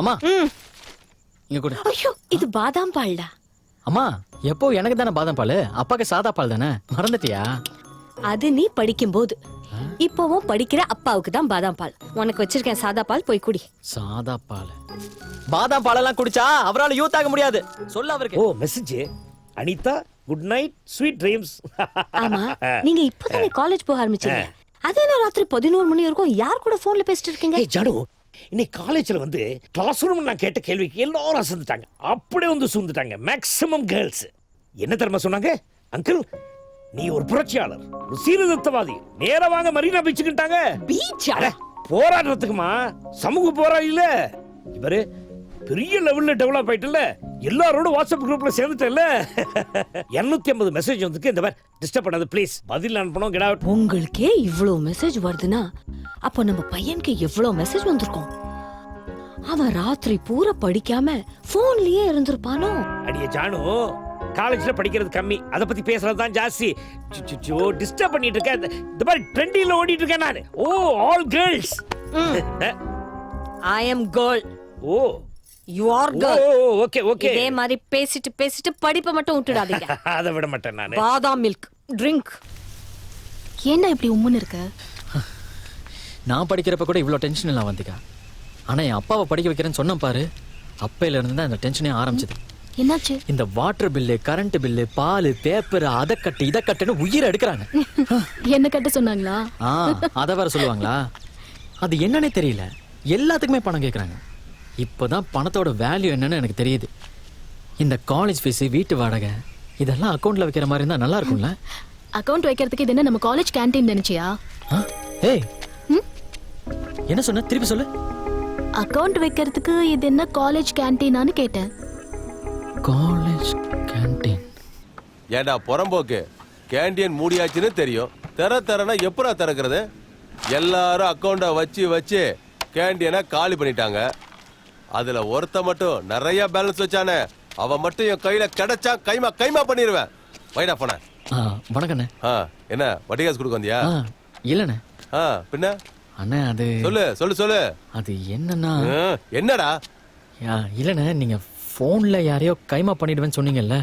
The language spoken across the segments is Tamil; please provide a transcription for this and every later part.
அம்மா இங்க கொடு. ஐயோ இது பாதாம் பால்டா. அம்மா எப்போ எனக்கு தானே பாதாம் பால், அப்பாக்கு சாதா பால் தானே, மறந்துட்டியா? அது நீ படிக்கும்போது. இப்போவும் படிக்கிற அப்பாவுக்கு தான் பாதாம் பால். உனக்கு வச்சிருக்கேன் சாதா பால், போய் குடி. சாதா பால்? பாதாம் பாலெல்லாம் குடிச்சா அவரால் யூத் ஆக முடியாது. சொல்ல அவருக்கு. Oh message. Anitha good night sweet dreams. ஆமா நீங்க இப்பதானே காலேஜ் போக ஆரம்பிச்சீங்க. அதே நான் ராத்திரி 11 மணி வரைக்கும் யார் கூட போன்ல பேசிட்டு இருக்கீங்க? ஏய் ஜானு, இன்னைக்கு காலேஜ்ல வந்து கிளாஸ் ரூம் நான் கேட்ட கேள்விக்கு எல்லாரும் அசந்துட்டாங்க. அப்படியே வந்து சூழ்ந்துட்டாங்க. Maximum girls. என்ன தெரியுமா சொன்னாங்க? அங்கிள் நீ ஒரு புரட்சியாளர், ஒரு சீர்திருத்தவாதி, நேரா வாங்க மரீனா பீச்சுக்கிட்டாங்க. பீச்சா? போராடுறதுக்குமா, சமூக போராளி இல்ல இவரு. பெரிய லெவல்ல டெவலப் ஆயிட்டுல, எல்லாரோட வாட்ஸ்அப் குரூப்ல சேர்ந்துட்டல. 250 மெசேஜ் வந்துக்கு. இந்த மாதிரி டிஸ்டர்ப் பண்ணாத ப்ளீஸ், பதில் அனுப்பணும். Get out. உங்களுக்கே இவ்ளோ மெசேஜ் வருதுன்னா அப்போ நம்ம பையனுக்கு எவ்வளவு மெசேஜ் வந்திருக்கும். அவன் ராத்திரி பூரா படிக்காம போன்லயே இருந்திருப்பானோ. அடியே ஜானு, காலேஜ்ல படிக்கிறது கம்மி, அத பத்தி பேசுறது தான் ஜாஸ்தி. டிஸ்டர்ப் பண்ணிட்டு இருக்கேன். இந்த மாதிரி ட்ரெண்டிங்ல ஓடிட்டு இருக்கேன் நான். Oh all girls. I am girl. Oh you are girl. Okay okay. இதே மாதிரி பேசிட்டு பேசிட்டு படிப்பை மட்டும் விட்டுடாதீங்க. அத விட மாட்டேன் நான். பாதாம் மில்க் ட்ரிங்க். என்ன இப்படி உம்முன்னு இருக்க? நான் படிக்கிறப்ப கூட இவ்வளோ டென்ஷன் எல்லாம் வந்துக்கா. ஆனா என் அப்பாவை படிக்க வைக்கிறேன்னு சொன்னேன் பாரு, அப்பையில இருந்து தான் இந்த டென்ஷனே ஆரம்பிச்சது. என்னாச்சு? இந்த வாட்டர் பில்லு, கரண்ட் பில்லு, பால், பேப்பர், அதை கட்டு இதை கட்டுன்னு உயிரை எடுக்கிறாங்க. என்ன கட்ட சொன்னாங்களா? அதை வேற சொல்லுவாங்களா? அது என்னன்னே தெரியல, எல்லாத்துக்குமே பணம் கேட்குறாங்க. இப்போதான் பணத்தோட வேல்யூ என்னன்னு எனக்கு தெரியுது. இந்த காலேஜ் ஃபீஸ், வீட்டு வாடகை இதெல்லாம் அக்கௌண்ட்ல வைக்கிற மாதிரி இருந்தா நல்லா இருக்கும்ல. அக்கவுண்ட் வைக்கிறதுக்கு இது என்ன நம்ம காலேஜ் கேண்டீன் நினைச்சியா? ஏய் என்ன சொன்ன, திருப்பி சொல்லு. அக்கவுண்ட் வைக்கிறதுக்கு இது என்ன காலேஜ் கேண்டீனான்னு கேட்டேன். College canteen? ஏண்டா புறம்போக்கு, கேண்டீன் மூடியாச்சுன்னு தெரியும், தரனா எப்படா திறக்கிறது? எல்லாரும் அக்கௌண்ட வச்சு வச்சு கேண்டீனை காலி பண்ணிட்டாங்க. அதுல ஒருத்த மட்டும் நிறைய பேலன்ஸ் வச்சானே, அவன் மட்டும் என் கையில கிடைச்சா கைமா பண்ணிடுவேன். வைடா போன. வணக்கண்ணே. என்ன வட்டி காசு கொடுக்க வந்தியா? இல்லண்ணே. பின்ன அண்ணே அது சொல்லு. அது என்னன்னா, என்னடா? இல்லண்ணே, நீங்க போன்ல யாரையோ கைமா பண்ணிடுவேன்னு சொன்னீங்கல்ல,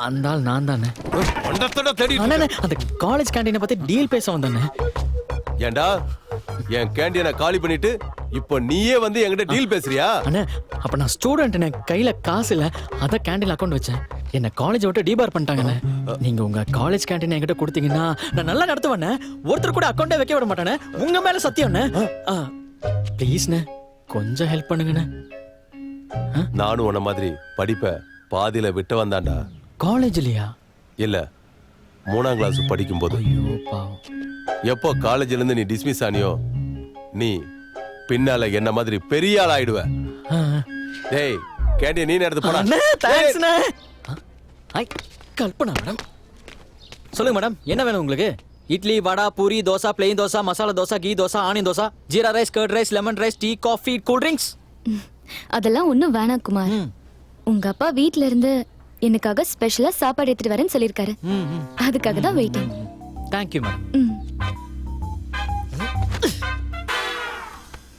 அந்த ஆள் நான் தானே. அந்த காலேஜ் கேண்டீனை பத்தி டீல் பேச வந்தேன். ஏண்டா என் கேண்டீனை காலி பண்ணிட்டு இப்போ நீயே வந்து என்கிட்ட டீல் பேசுறியா? அண்ணே அப்ப நான் ஸ்டூடெண்ட், கையில காசு இல்ல, அத கேண்டீன் அக்கௌண்ட் வச்சேன். என்ன காலேஜ் விட்டு டிபார் பண்ணிட்டாங்கண்ணே. நீங்க உங்க காலேஜ் கேண்டீன் என்கிட்ட கொடுத்தீங்கன்னா நான் நல்லா நடத்துவேண்ணே. ஒருத்தர் கூட அக்கௌண்டே வைக்க விட மாட்டேனே, உங்க மேல சத்தியம்ண்ணே. ப்ளீஸ்ண்ணே கொஞ்சம் ஹெல்ப் பண்ணுங்கண்ணே. நானும் உன்ன மாதிரி படிப்ப பாதியில விட்டு வந்தாண்டா. காலேஜ்லயா? இல்ல, 3ஆம் கிளாஸ் படிக்கும் போது. ஐயோ பாவம். எப்போ காலேஜ்ல இருந்து நீ டிஸ்மிஸ் ஆனியோ, நீ பின்னால என்ன மாதிரி பெரிய ஆள் ஆயிடுவ. டேய் கேண்டீன் நீ எடுத்து போடா. தேங்க்ஸ்ண்ணே. Hi Kalpana madam. சொல்லுங்க மேடம், என்ன வேணும் உங்களுக்கு? Idli, vada, puri, dosa, plain dosa, masala dosa, ghee dosa, onion dosa, jeera rice, curd rice, lemon rice, tea, coffee, cool drinks. அதெல்லாம் ஒண்ணும் வேணாம் குமார். உங்க அப்பா வீட்ல இருந்து எனக்காக ஸ்பெஷலா சாப்பாடு எடுத்துட்டு வரேன்னு சொல்லிருக்காரு. அதுக்காக தான் வெயிட்டிங். Thank you madam.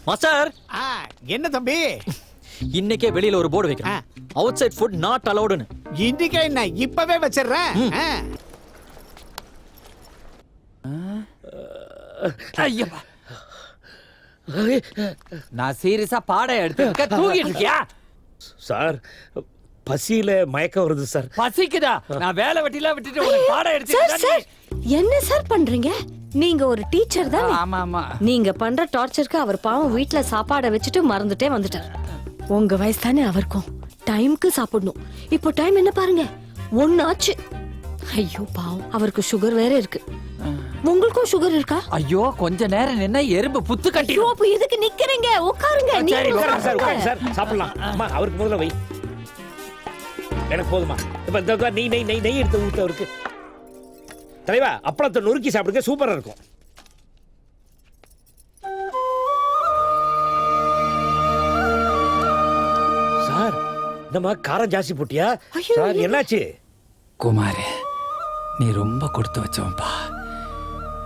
மாஸ்டர். என்ன தம்பி? இன்னைக்கே வெளியில ஒரு போர்டு வைக்கிறேன், அவுட் சைட் ஃபுட் நாட் அலௌடுன்னு. இன்னைக்கே என்ன, இப்பவே வச்சிடுறேன். ஐயப்பா, நான் சீரியஸா பாடம் எடுத்து தூங்கிட்டு இருக்கியா? சார் பசியில மயக்கம் வருது சார். பசிக்குதா? நான் வேலை வெட்டிலாம் விட்டுட்டு உனக்கு பாடம் எடுத்து. என்ன சார் பண்றீங்க? நீங்க ஒரு டீச்சர் தான். ஆமா. நீங்க பண்ற டார்ச்சருக்கு அவர் பாவம் வீட்ல சாப்பாடை வச்சுட்டு மறந்துட்டே வந்துட்டார். உங்க வயசு தானே அவருக்கும். டைம்க்கு சாப்பிடணும். இப்போ டைம் என்ன பாருங்க, 1 ஆச்சு. ஐயோ பாவம், அவருக்கு சுகர் வேற இருக்கு. உங்களுக்கும் சுகர் இருக்கா? ஐயோ கொஞ்ச நேரம் நின்னா எறும்பு புத்து கட்டி. அப்ப எதுக்கு நிக்கிறீங்க? உட்காருங்க. உட்காருங்க சார், சாப்பிடலாம். அம்மா அவருக்கு முதல்ல வை. எனக்கு போதுமா? இப்ப நெய் எடுத்து ஊத்து அவருக்கு. தலைவா அப்பளத்தை நொறுக்கி சாப்பிடுங்க, சூப்பரா இருக்கும். சார் நம்ம காரம் ஜாஸ்தி போட்டியா? சார் என்னாச்சு? குமார், நீ ரொம்ப கொடுத்து வச்சவன்பா.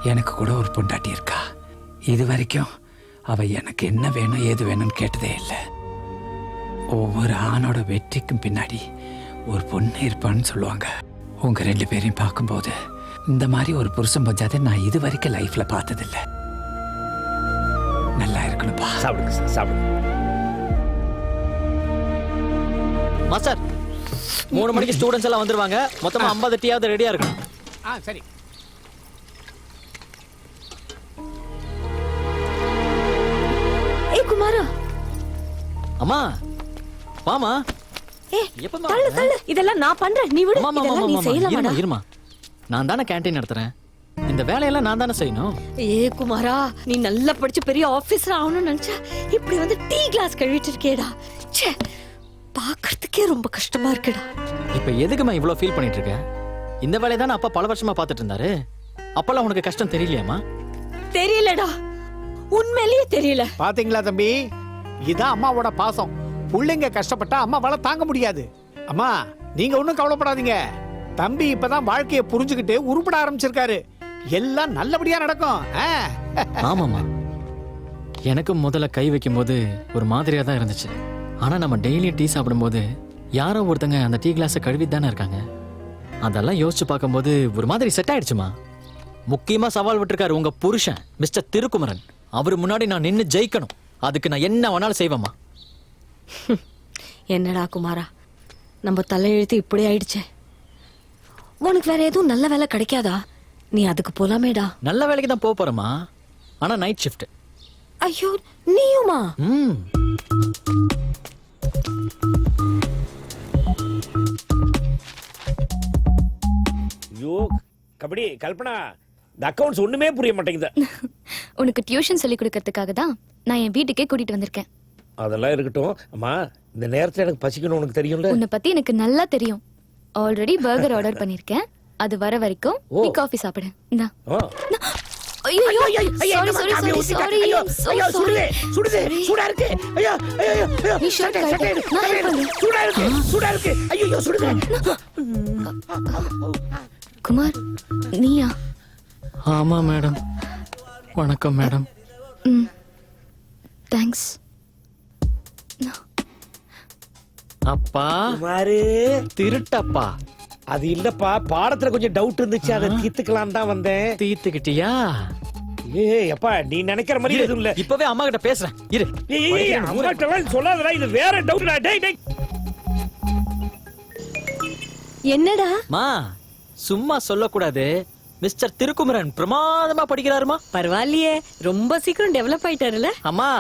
எனக்கு கூட ஒரு பொண்டாட்டி இருக்கா. இது வரைக்கும் அவ எனக்கு என்ன வேணும் ஏது வேணும்னு கேட்டதே இல்லை. ஒவ்வொரு ஆணோட வெற்றிக்கும் பின்னாடி ஒரு பொண்ணு இருப்பான்னு சொல்லுவாங்க. உங்க 2 பேரையும் பார்க்கும்போது இந்த மாதிரி ஒரு புருஷன் பஞ்சாயத்தை நான் இது வரைக்கும் லைஃப்ல பார்த்ததில்ல. நல்லா இருக்கணும்பா. சாப்பிடுங்க சார், சாப்பிடுங்க. மாஸ்டர் 3 மணிக்கு ஸ்டூடெண்ட்ஸ் எல்லாம் வந்துருவாங்க. மொத்தமா 50 டீயாவது ரெடியா இருக்கணும். சரி. ஏய் குமாரா, அம்மா வாமா. ஏய் எப்பமா தள்ளு தள்ளு, இதெல்லாம் நான் பண்றேன், நீ விடு. இதெல்லாம் நீ செய்யலாமாடா? இருமா, நான் தானே கேண்டீன் நடத்துறேன். இந்த வேலையெல்லாம் நான் தானே செய்யணும். ஏய் குமாரா, நீ நல்லா படிச்சு பெரிய ஆபீசர் ஆகணும்னு நினைச்சா இப்படி வந்து டீ கிளாஸ் கழுவிட்டு இருக்கேடா. ச்சே, பார்க்கிறதுக்கே ரொம்ப கஷ்டமா இருக்குடா. இப்ப எதுக்குமா இவ்ளோ ஃபீல் பண்ணிட்டு இருக்க? இந்த வேலையை தானே அப்பா பல வருஷமா பார்த்துட்டு இருந்தாரு. அப்பெல்லாம் உனக்கு கஷ்டம் தெரியலையாமா? தெரியலடா, உண்மையிலேயே தெரியல. பாத்தீங்களா தம்பி, இதான் அம்மாவோட பாசம். புள்ளைங்க கஷ்டப்பட்டா அம்மாவால தாங்க முடியாது. அம்மா நீங்க ஒண்ணும் கவலைப்படாதீங்க. தம்பி இப்பதான் வாழ்க்கையை புரிஞ்சுக்கிட்டு உருப்பட ஆரம்பிச்சிருக்காரு. எல்லாம் நல்லபடியா நடக்கும். ஆமாமா, எனக்கும் முதல்ல கை வைக்கும் போது ஒரு மாதிரியா தான் இருந்துச்சு. ஆனா நம்ம டெய்லி டீ சாப்பிடும்போது யாரோ ஒருத்தங்க அந்த டீ கிளாஸை கழுவிட்டு தானே இருக்காங்க. அதெல்லாம் யோசிச்சு பார்க்கும்போது ஒரு மாதிரி செட் ஆயிடுச்சுமா. முக்கியமா சவால் விட்டுருக்காரு உங்க புருஷன் மிஸ்டர் திருக்குமரன். அவரு முன்னாடி நான் நின்னு ஜெயிக்கணும். அதுக்கு நான் என்ன வேணாலும் செய்வேம்மா. என்னடா குமாரா, நம்ம தலையெழுத்து இப்படி ஆயிடுச்சே. உனக்கு வேற எதுவும் நல்ல வேலை கிடைக்காதா? நீ அதுக்கு போலாமேடா. நல்ல வேலைக்கு தான் போறேம்மா, ஆனா நைட் ஷிஃப்ட். ஐயோ, நீயுமா? ஐயோ கபடி கல்பனா, இந்த அக்கவுண்ட்ஸ் ஒண்ணுமே புரிய மாட்டேங்குது. உனக்கு டியூஷன் சொல்லி கொடுக்கறதுக்காக தான் நான் என் வீட்டுக்கே கூட்டிட்டு வந்திருக்கேன். அதெல்லாம் இருக்கட்டும். அம்மா இந்த நேரத்துல எனக்கு பசிக்கணும், உனக்கு தெரியும்ல. உன்னை பத்தி எனக்கு நல்லா தெரியும். ஆல்ரெடி பர்கர் ஆர்டர் பண்ணிருக்கேன். அது வர வரைக்கும் நீ காஃபி சாப்பிடு. இந்தா. ஐயோ சாரி சாரி சாரி சாரி. ஐயோ சுடுதே சுடுதே, சூடா இருக்கு. ஐயோ ஐயோ ஐயோ, நீ ஷர்ட் கழட்டு. நான் ஹெல்ப் பண்றேன். சூடா இருக்கு, சூடா இருக்கு. ஐயோ சுடுதே. குமார் நீயா? ஆமா மேடம். வணக்கம் மேடம். தேங்க்ஸ். அப்பா குமாரு, திருட்டப்பா. அது இல்லப்பா, பாடத்துல கொஞ்சம் டவுட் இருந்துச்சு, அதை தீர்த்துக்கலாம் தான் வந்தேன். தீர்த்துக்கிட்டியா? ஏய் அப்பா, நீ நினைக்கிற மாதிரி எதுவும் இல்ல. இப்பவே அம்மா கிட்ட பேசுறேன் இரு. ஏய் அம்மா கிட்ட சொல்லாதடா, இது வேற டவுட்டா. டேய் டேய், என்னடா? மா சும்மா சொல்லக்கூடாது. மிஸ்டர் திருக்குமரன் பிரமாதமா படிக்கிறாருமா. பரவாயில்லையே, ரொம்ப சீக்கிரம் டெவலப் ஆயிட்டாருல. அம்மா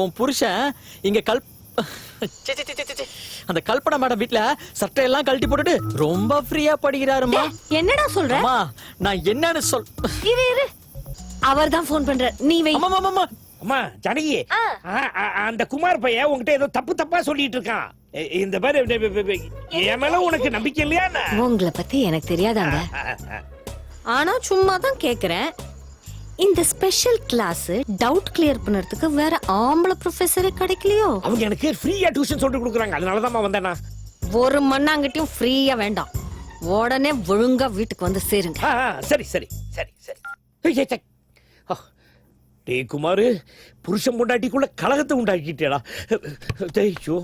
உன் புருஷன் இங்க அந்த கல்பனா மேடம் வீட்ல சட்டையெல்லாம் கழட்டி போட்டுட்டு ரொம்ப ஃப்ரீயா படிக்கிறாருமா. என்னடா சொல்ற? அம்மா நான் என்னன்னு சொல். இரு இரு, அவர் தான் போன் பண்ற, நீ வை. அம்மா ஜானகி, அந்த குமார் பையன் உன்கிட்ட ஏதோ தப்பு தப்பா சொல்லிட்டு இருக்கான். இந்த மாதிரி என் மேல உனக்கு நம்பிக்கை இல்லையா? உங்களை பத்தி எனக்கு தெரியாதாங்க, ஆனா சும்மா தான் கேக்குறேன். இந்த ஸ்பெஷல் கிளாஸ் டவுட் கிளியர் பண்றதுக்கு வேற ஆம்பளை ப்ரொஃபஸரே கிடைக்கலையோ? அவங்க எனக்கு ஃப்ரீயா டியூஷன் சொல்லி கொடுக்குறாங்க, அதனால தான் வந்தேனா. ஒரு மண்ணாங்கட்டியும் ஃப்ரீயா வேண்டாம், உடனே ஒழுங்கா வீட்டுக்கு வந்து சேருங்க. சரி சரி சரி சரி. டேய் குமாரு, புருஷன் பொண்டாட்டிக்குள்ள கலகத்தை உண்டாக்கிட்டேடா. ஐயோ,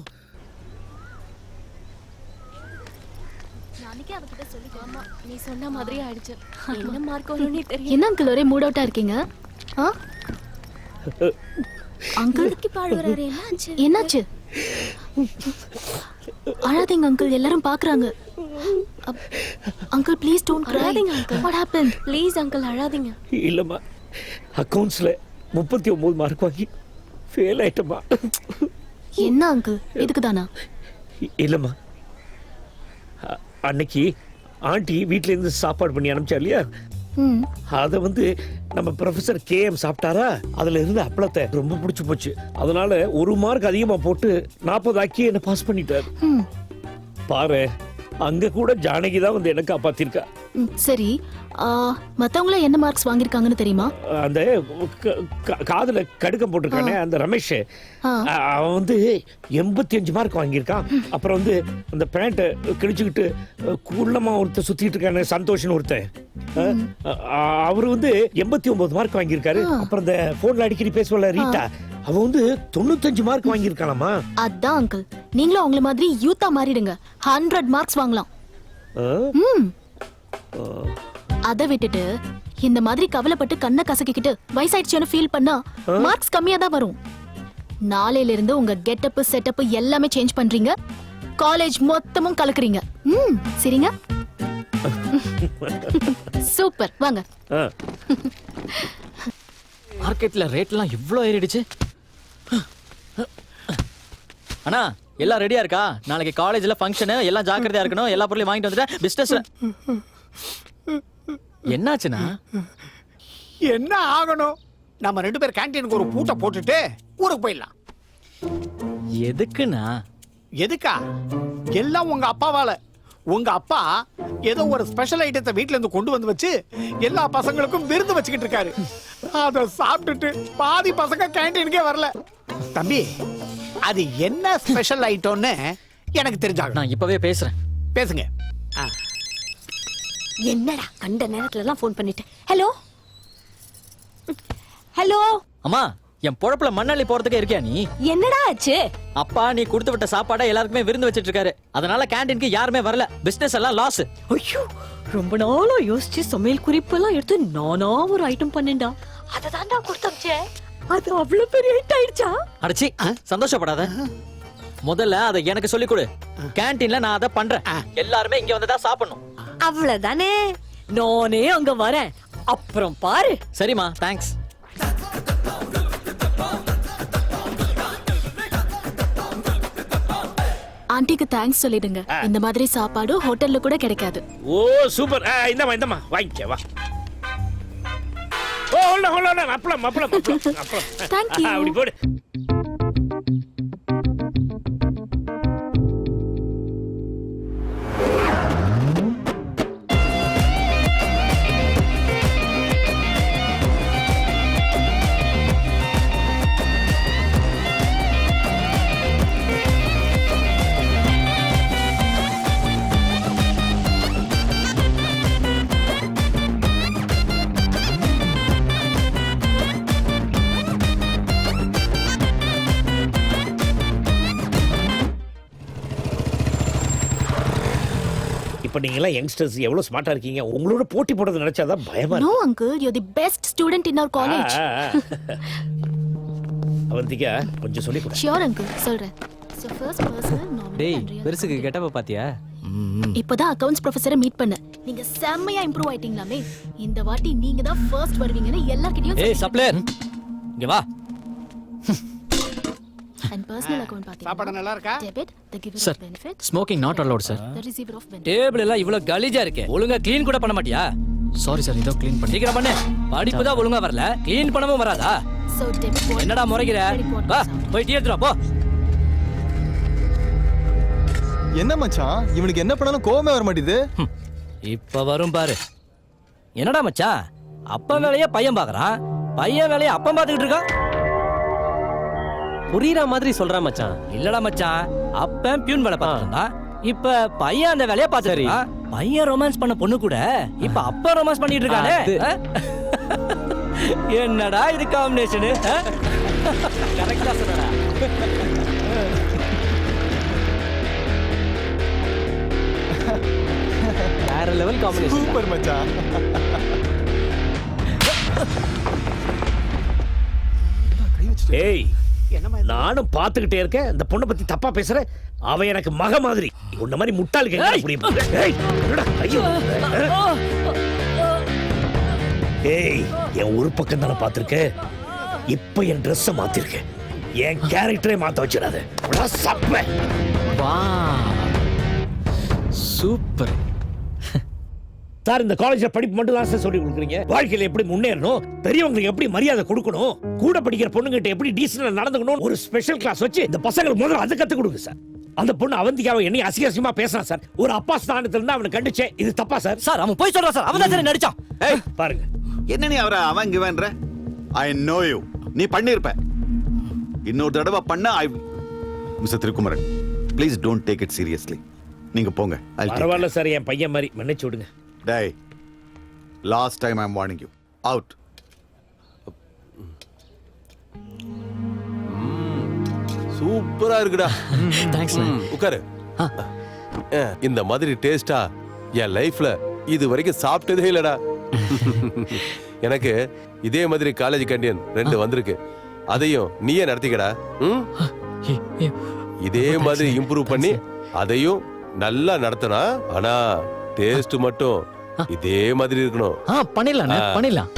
நீ சொன்ன மாதிரி ஆயிடுச்சு. என்ன மார்க் வரும்னே தெரியல. என்ன அங்கிள் ஒரே மூட் அவுட்டா இருக்கீங்க? அங்கிளுக்கு பாடு வராரு. என்னாச்சு? என்னாச்சு? அழாதீங்க அங்கிள், எல்லாரும் பாக்குறாங்க. Uncle please don't cry. அழாதீங்க uncle. What happen? Please uncle அழாதீங்க. இல்லம்மா, அக்கவுண்ட்ஸ்ல 39 மார்க் வாங்கி ஃபெயில் ஆயிட்டமா. என்ன அங்கிள், இதுக்கு தானா? இல்லம்மா, அன்னைக்கு ஆண்டி வீட்ல இருந்து சாப்பாடு பண்ணி அனுப்பிச்சா இல்லையா, அத வந்து நம்ம ப்ரொஃபசர் KM சாப்பிட்டாரா, அதுல இருந்து அப்பளத்தை ரொம்ப பிடிச்சு போச்சு. அதனால 1 மார்க் அதிகமா போட்டு 40 ஆக்கி என்ன பாஸ் பண்ணிட்டாரு. பாரு, அங்க கூட ஜானகி தான் வந்து என்ன காப்பாத்திருக்கா. சரி மத்தவங்கள என்ன மார்க்ஸ் வாங்கிருக்காங்கன்னு தெரியுமா? அந்த காதுல கடுக்கம் போட்டிருக்கானே அந்த ரமேஷ், அவன் வந்து 85 மார்க் வாங்கியிருக்கான். அப்புறம் வந்து அந்த பேண்ட்டை கிழிச்சுக்கிட்டு குள்ளமா ஒருத்தர் சுத்திட்டு இருக்கானே சந்தோஷ்னு ஒருத்தன், அவரு வந்து 89 மார்க் வாங்கியிருக்காரு. அப்புறம் இந்த போன்ல அடிக்கடி பேசுவல ரீட்டா, அவ வந்து 95 மார்க் வாங்கியிருக்காளாமா. அதான் அங்கிள், நீங்களும் அவங்கள மாதிரி யூத்தா மாறிடுங்க, 100 மார்க்ஸ் வாங்கலாம். அத விட்டுட்டு இந்த மாதிரி கவலைப்பட்டு கண்ணை கசக்கிக்கிட்டு வயசாயிடுச்சுன்னு ஃபீல் பண்ணா மார்க்ஸ் கம்மியா தான் வரும். நாளையில இருந்து உங்க கெட்டப் செட்டப் எல்லாமே சேஞ்ச் பண்றீங்க, காலேஜ் மொத்தமும் கலக்குறீங்க. சரிங்க? சூப்பர், வாங்க. மார்க்கெட்ல ரேட்லாம் இவ்ளோ ஏறிடுச்சு. அண்ணா எல்லாம் ரெடியா இருக்கா? நாளைக்கு காலேஜ்ல ஃபங்க்ஷன், எல்லாம் ஜாக்கிரதையா இருக்கணும். எல்லா பொருளையும் வாங்கிட்டு வந்துட்டேன். பிசினஸ் என்னாச்சுண்ணா? என்ன ஆகணும்? நம்ம 2 பேர் கேண்டீனுக்கு ஒரு பூட்டை போட்டுட்டு ஊருக்கு போயிடலாம். எதுக்குண்ணா? எதுக்கா? எல்லாம் உங்க அப்பாவால. உங்க அப்பா ஏதோ ஒரு ஸ்பெஷல் ஐட்டத்தை வீட்ல இருந்து கொண்டு வந்து வச்சு எல்லா பசங்களுக்கும் விருந்து வச்சுக்கிட்டு இருக்காரு. அதை சாப்பிட்டுட்டு பாதி பசங்க கேண்டீனுக்கே வரல. தம்பி, அது என்ன ஸ்பெஷல் ஐட்டம்னு எனக்கு தெரிஞ்சாங்க. நான் இப்பவே பேசுறேன். பேசுங்க. என்னடா கண்ட நேரத்துல எல்லாம் ஃபோன் பண்ணிட்டு ஹலோ ஹலோ. அம்மா, என் பொழப்புல மண்ணள்ளி போறதுக்கே இருக்கியா நீ? என்னடா ஆச்சு? அப்பா நீ கொடுத்து விட்ட சாப்பாடை எல்லாருக்குமே விருந்து வச்சிட்டு இருக்காரு. அதனால கேண்டீனுக்கு யாருமே வரல. பிசினஸ் எல்லாம் லாஸ். ஐயோ, ரொம்ப நாளா யோசிச்சு சமையல் குறிப்பெல்லாம் எடுத்து நானா ஒரு ஐட்டம் பண்ணேன்டா. அதை தான்டா கொடுத்தமிச்சேன். அது அவ்வளவு பெரிய ஹிட் ஆயிடுச்சா? அடச்சி, சந்தோஷப்படாத. முதல்ல அதை எனக்கு சொல்லிக் கொடு. கேண்டீன்ல நான் அதை பண்றேன். எல்லாருமே இங்க வந்துதான் சாப்பிடணும். அவ்வளவுதானே, நானே அங்க வரேன், அப்புறம் பாரு. சரிம்மா, தேங்க்ஸ். ஆண்டிக்கு தேங்க்ஸ் சொல்லிடுங்க. இந்த மாதிரி சாப்பாடு ஹோட்டல்ல கூட கிடைக்காது. ஓ சூப்பர். இந்தமா வாங்கிக்க வா. ஓ ஹோல்ட் அப்பளம். Thank you. அப்படி போடு. இப்ப நீங்க எல்லாம் யங்ஸ்டர்ஸ் எவ்வளவு ஸ்மார்ட்டா இருக்கீங்க. உங்களோட போட்டி போடுறது நினைச்சாதான் பயமா No இருக்கு. uncle, you're the best student in our college. Avantika கொஞ்சம் சொல்லி கொடு. Sure uncle, சொல்றேன். So first personal nominee. டேய், பெருசுக்கு கெட்டப்ப பாத்தியா? இப்பதான் அக்கவுண்ட்ஸ் ப்ரொஃபசரை மீட் பண்ண. நீங்க செம்மையா இம்ப்ரூவ் ஆயிட்டீங்களாமே. இந்த வாட்டி நீங்க தான் ஃபர்ஸ்ட் வருவீங்கன்னு எல்லார்கிட்டயும் ஏய் சப்ளையர், இங்க வா. and personal account சாப்பாடு பாத்தீங்க. நல்லா இருக்கா? Debit, the giver Sir, of benefits, smoking not allowed sir. the receiver of benefits. Table எல்லாம் இவ்வளவு கலீஜா இருக்கே, ஒழுங்கா க்ளீன் கூட பண்ண மாட்டியா? சாரி சார், இதோ க்ளீன் பண்ணி. சீக்கிரம் பண்ணு. படிப்பு தான் ஒழுங்கா வரல, க்ளீன் பண்ணவும் வராதா? So debit what? என்னடா முறைக்கிற? வா, போய் டீ எடுத்துட்டு வா, போ. என்ன மச்சான், இவனுக்கு என்ன பண்ணாலும் கோவமே வர மாட்டேது. இப்ப வரும் பாரு. என்னடா மச்சான், அப்பா வேலைய பையன் பாக்குறான், பையன் வேலைய அப்பன் பாத்துக்கிட்டு இருக்கான். புரியுற மாதிரி சொல்றா மச்சான். இல்லடா மச்சான், அப்பன் பியூன் வேலை பார்த்துட்டு இப்ப பையன் அந்த வேலைய பாத்துறீ. பையன் ரொமான்ஸ் பண்ண பொண்ணு கூட இப்ப அப்பா ரொமான்ஸ் பண்ணிட்டு இருக்கானே. என்னடா இது காம்பினேஷன்? கரெக்டா சொன்னடா. வேற லெவல் காம்பினேஷன். சூப்பர் மச்சான். ஏய், நானும் பாத்துக்கிட்டே இருக்கேன். இந்த பொண்ணை பத்தி தப்பா பேசுற. அவ எனக்கு மக மாதிரி. உன்ன மாதிரி முட்டாளுக்கு என்ன புரியும்? ஏய், என்னடா? ஐயோ. ஏய், என் ஒரு பக்கம் தானே பாத்திருக்க. இப்ப என் ட்ரெஸ்ஸ மாத்திருக்க. என் கேரக்டரே மாத்த வச்சிடாத. சப்ப. வா, சூப்பர். சார், இந்த காலேஜ்ல படிப்பு மட்டும் தான் சார் சொல்லி கொடுக்குறீங்க. வாழ்க்கையில எப்படி முன்னேறணும், பெரியவங்களுக்கு எப்படி மரியாதை கொடுக்கணும், கூட படிக்கிற பொண்ணுங்கிட்ட எப்படி டீசென்ட்டா நடந்துக்கணும், ஒரு ஸ்பெஷல் கிளாஸ் வச்சு இந்த பசங்களுக்கு முதல்ல அதை கத்து கொடுங்க சார். அந்த பொண்ணு அவந்திக்காவை என்னை அசிங்கமா பேசினா சார். ஒரு அப்பா ஸ்தானத்துல இருந்து அவனை கண்டிச்சேன். இது தப்பா சார்? சார் அவன் போய் சொல்றான் சார். அவன் தான் சார் நடிச்சான். ஏய் பாருங்க, என்ன நீ அவரை அவன் இவன்ற? I know you. நீ பண்ணிருப்ப. இன்னொரு தடவை பண்ண mister Thirukumaran, please don't take it seriously. நீங்க போங்க. பரவாயில்ல சார், என் பையன் மாதிரி மன்னிச்சு விடுங்க. டேய், last time I am warning you. Out. சூப்பரா இருக்குடா. தேங்க்ஸ். உட்காரு. இந்த மாதிரி டேஸ்டா என் லைஃப்ல இது வரைக்கும் சாப்பிட்டதே இல்லடா. எனக்கு இதே மாதிரி காலேஜ் கேண்டீன் 2 வந்திருக்கு. அதையும் நீயே நடத்திக்கடா. இதே மாதிரி இம்ப்ரூவ் பண்ணி அதையும் நல்லா நடத்தனா. ஆனா டேஸ்ட் மட்டும் இதே மாதிரி இருக்கணும். பண்ணிடலாம் பண்ணிடலாம்.